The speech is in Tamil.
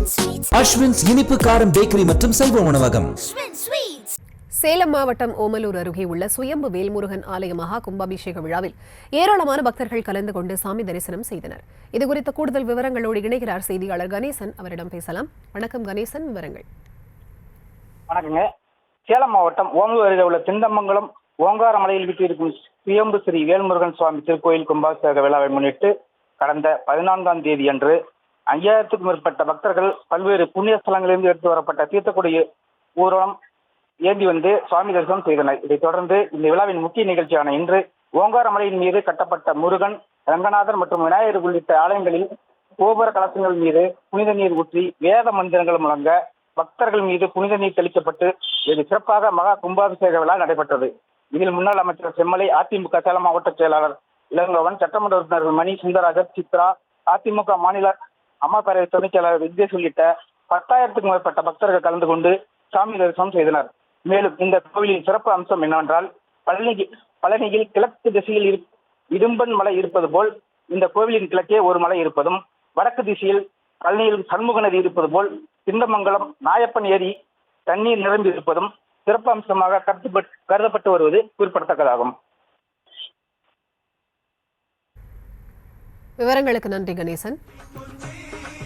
அஸ்வின்ஸ் இனிப்பு காரம் பேக்கரி மற்றும் செல்வ உணவகம். சேலம் மாவட்டம் ஓமலூர் அருகே உள்ள சுயம்பு வேல்முருகன் ஆலய மகா கும்பாபிஷேக விழாவில் ஏராளமான பக்தர்கள் கலந்து கொண்டு சாமி தரிசனம் செய்தனர். இதுகுறித்த கூடுதல் விவரங்களோடு இணைகிறார் செய்தியாளர் கணேசன். அவரிடம் பேசலாம். வணக்கம் கணேசன், விவரங்கள். வணக்கங்க. சேலம் மாவட்டம் ஓமலூர் அருகே உள்ள திண்டமங்கலம் ஓங்காரமலையில் வீட்டிருக்கும் சுயம்பு ஸ்ரீ வேல்முருகன் சுவாமி திருக்கோயில் கும்பாபிஷேக விழாவை முன்னிட்டு கடந்த 14ஆம் தேதி அன்று 5000க்கும் மேற்பட்ட பக்தர்கள் பல்வேறு புண்ணிய ஸ்தலங்களிலிருந்து எடுத்து வரப்பட்ட தீர்த்தக்குடி ஊர்வலம் ஏந்தி வந்து சுவாமி தரிசனம் செய்தனர். இதைத் தொடர்ந்து இந்த விழாவின் முக்கிய நிகழ்ச்சியான இன்று ஓங்காரமலையின் மீது கட்டப்பட்ட முருகன், ரங்கநாதர் மற்றும் விநாயகர் உள்ளிட்ட ஆலயங்களில் கோபுர கலசங்கள் மீது புனித நீர் ஊற்றி வேத மந்திரங்கள் முழங்க பக்தர்கள் மீது புனித நீர் தெளிக்கப்பட்டு இது சிறப்பாக மகா கும்பாபிஷேக விழா நடைபெற்றது. இதில் முன்னாள் அமைச்சர் செம்மலை, அதிமுக சேலம் மாவட்ட செயலாளர் இளங்கோவன், சட்டமன்ற உறுப்பினர்கள் மணி சுந்தராஜர், சித்ரா, அதிமுக மாநில அம்மா பேரவை துணைச் செயலாளர் விக்னேஷ் உள்ளிட்ட 10,000க்கும் மேற்பட்ட பக்தர்கள் கலந்து கொண்டு சாமி தரிசனம் செய்தனர். மேலும் இந்த கோவிலின் சிறப்பு அம்சம் என்னவென்றால், பழனியில் கிழக்கு திசையில் இடும்பன் மலை இருப்பது போல் இந்த கோவிலின் கிழக்கே ஒரு மலை இருப்பதும், வடக்கு திசையில் பழனியில் சண்முக நதி இருப்பது போல் திண்டமங்கலம் நாயப்பன் ஏரி தண்ணீர் நிரம்பி இருப்பதும் சிறப்பு அம்சமாக கருதப்பட்டு வருவது குறிப்பிடத்தக்கதாகும். விவரங்களுக்கு நன்றி கணேசன்.